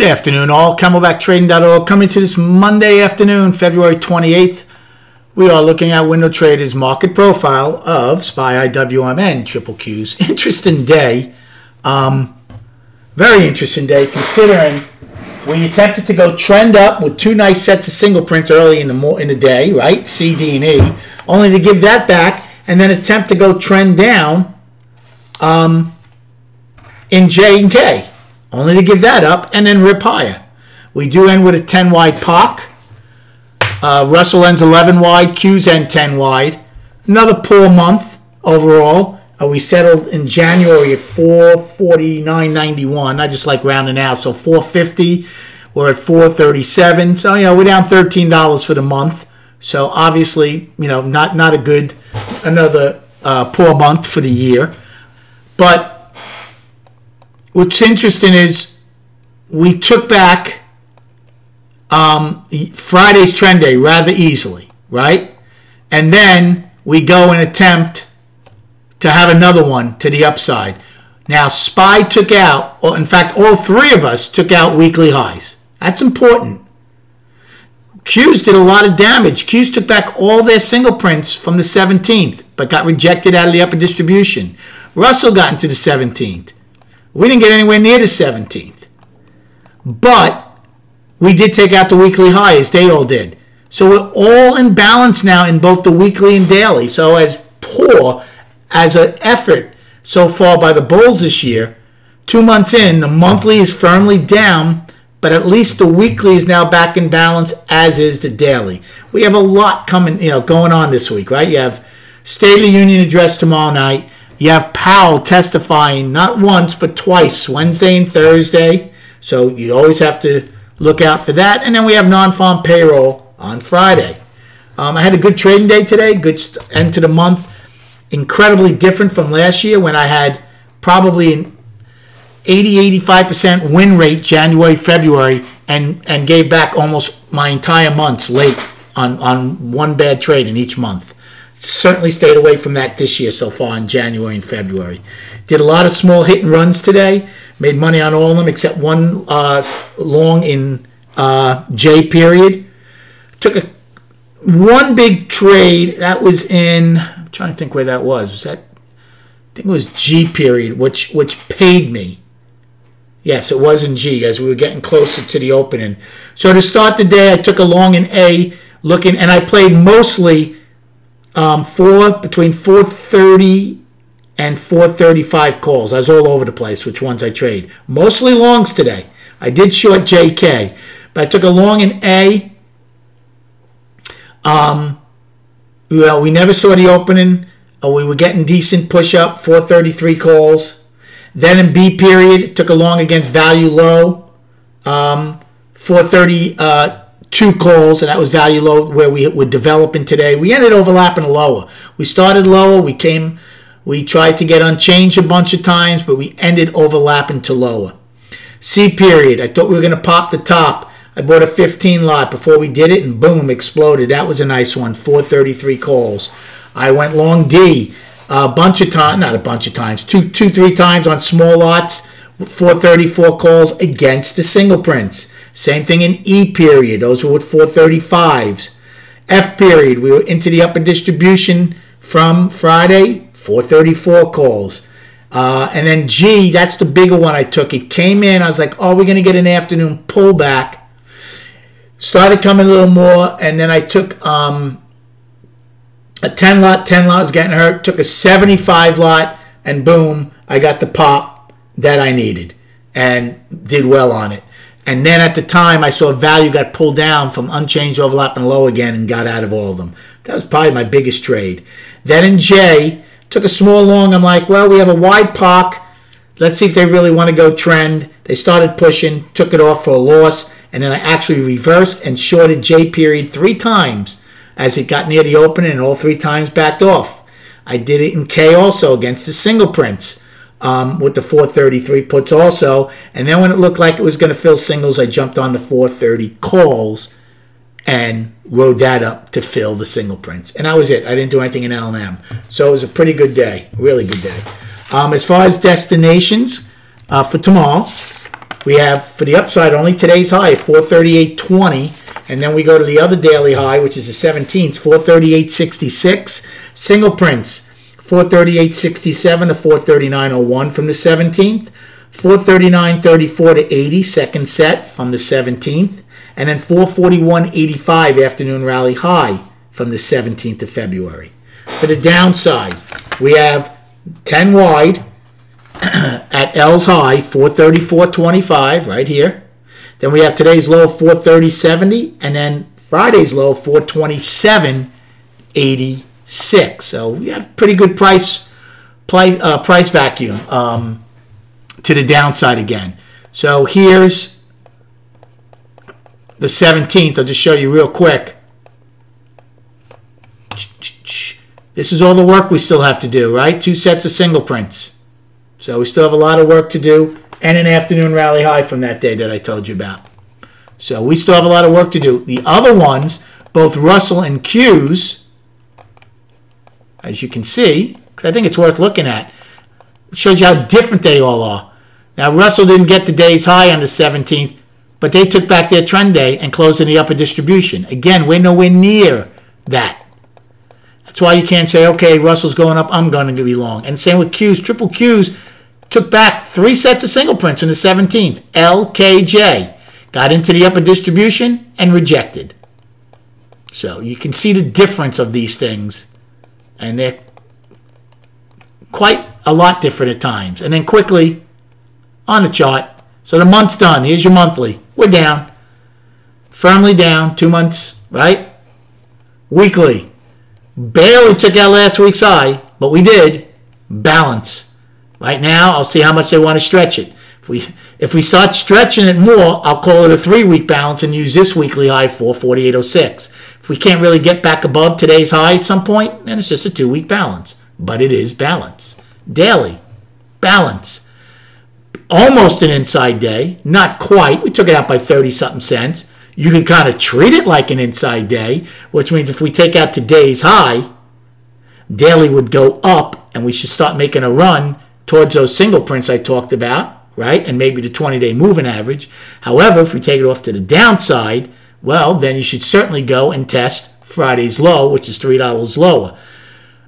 afternoon, all. CamelbackTrading.org coming to this Monday afternoon, February 28th. We are looking at Window Trader's market profile of SPY IWMN Triple Qs. Interesting day. Very interesting day considering we attempted to go trend up with two nice sets of single prints early in the day, right? C, D, and E, only to give that back and then attempt to go trend down in J and K. Only to give that up and then rip higher. We do end with a 10 wide POC. Russell ends 11 wide. Qs end 10 wide. Another poor month overall. We settled in January at 449.91. I just like rounding out. So 450. We're at 437. So, we're down $13 for the month. So obviously, not a good, another poor month for the year. But what's interesting is we took back Friday's trend day rather easily, right? And then we go and attempt to have another one to the upside. Now, SPY took out, or in fact, all three of us took out weekly highs. That's important. Qs did a lot of damage. Qs took back all their single prints from the 17th, but got rejected out of the upper distribution. Russell got into the 17th. We didn't get anywhere near the 17th. But we did take out the weekly high, as they all did. So we're all in balance now in both the weekly and daily. So as poor as an effort so far by the bulls this year, 2 months in, the monthly is firmly down, but at least the weekly is now back in balance, as is the daily. We have a lot coming, going on this week, right? You have State of the Union address tomorrow night. You have Powell testifying not once but twice, Wednesday and Thursday. So you always have to look out for that. And then we have non-farm payroll on Friday. I had a good trading day today, good end to the month. Incredibly different from last year when I had probably an 80-85% win rate January, February, and gave back almost my entire months late on one bad trade in each month. Certainly stayed away from that this year so far in January and February. Did a lot of small hit and runs today. Made money on all of them except one long in J period. Took one big trade. That was in, I'm trying to think where that was. Was that, I think it was G period, which paid me. Yes, it was in G as we were getting closer to the opening. So to start the day, I took a long in A, looking, and I played mostly between 430 and 435 calls. I was all over the place which ones I trade. Mostly longs today. I did short JK, but I took a long in A. We never saw the opening. We were getting decent push up, 433 calls. Then in B period, took a long against value low, 432 calls, and that was value low where we were developing today. We ended overlapping lower. We started lower. We tried to get unchanged a bunch of times, but we ended overlapping to lower. C period, I thought we were going to pop the top. I bought a 15 lot before we did it, and boom, exploded. That was a nice one, 433 calls. I went long D a bunch of times, not a bunch of times, two, 3 times on small lots, 434 calls against the single prints. Same thing in E period. Those were with 435s. F period, we were into the upper distribution from Friday, 434 calls. And then G, that's the bigger one I took. It came in. I was like, oh, we're going to get an afternoon pullback. Started coming a little more. And then I took a 10 lot. 10 lot was getting hurt. Took a 75 lot. And boom, I got the pop that I needed. And did well on it. And then at the time, I saw value got pulled down from unchanged, overlapping low again and got out of all of them. That was probably my biggest trade. Then in J, took a small long. I'm like, well, we have a wide POC. Let's see if they really want to go trend. They started pushing, took it off for a loss, and then I actually reversed and shorted J period 3 times as it got near the opening, and all 3 times backed off. I did it in K also against the single prints. With the 433 puts also. And then when it looked like it was going to fill singles, I jumped on the 430 calls and rode that up to fill the single prints. And that was it. I didn't do anything in L&M. So it was a pretty good day. Really good day. As far as destinations for tomorrow, We have, for the upside, only today's high, 438.20. And then we go to the other daily high, which is the 17th, 438.66. Single prints, 438.67 to 439.01 from the 17th. 439.34 to 80, second set from the 17th. And then 441.85 afternoon rally high from the 17th of February. For the downside, we have 10 wide at L's high, 434.25 right here. Then we have today's low, 430.70, and then Friday's low, 427.86. So we have pretty good price vacuum to the downside again. So here's the 17th. I'll just show you real quick. This is all the work we still have to do, right? 2 sets of single prints. So we still have a lot of work to do, and an afternoon rally high from that day that I told you about. So we still have a lot of work to do. The other ones, both Russell and Q's, as you can see, because I think it's worth looking at, it shows you how different they all are. Now, Russell didn't get the day's high on the 17th, but they took back their trend day and closed in the upper distribution. Again, we're nowhere near that. That's why you can't say, okay, Russell's going up, I'm going to be long. And same with Q's. Triple Q's took back 3 sets of single prints on the 17th. LKJ got into the upper distribution and rejected. So you can see the difference of these things. And they're quite a lot different at times. And then quickly, on the chart. So the month's done. Here's your monthly. We're down. Firmly down. 2 months, right? Weekly. Barely took out last week's high, but we did. Balance. Right now, I'll see how much they want to stretch it. If we start stretching it more, I'll call it a 3-week balance and use this weekly high, 448.06. If we can't really get back above today's high at some point, then it's just a 2-week balance. But it is balance. Daily. Balance. Almost an inside day. Not quite. We took it out by 30-something cents. You can kind of treat it like an inside day, which means if we take out today's high, daily would go up, and we should start making a run towards those single prints I talked about, right? And maybe the 20-day moving average. However, if we take it off to the downside, well, then you should certainly go and test Friday's low, which is $3 lower.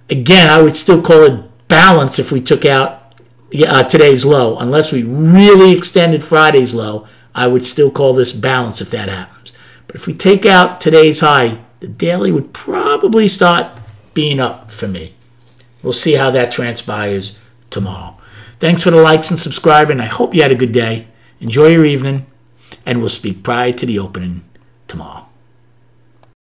Again, I would still call it balance if we took out today's low. Unless we really extended Friday's low, I would still call this balance if that happens. But if we take out today's high, the daily would probably start being up for me. We'll see how that transpires tomorrow. Thanks for the likes and subscribing. I hope you had a good day. Enjoy your evening, and we'll speak prior to the opening tomorrow.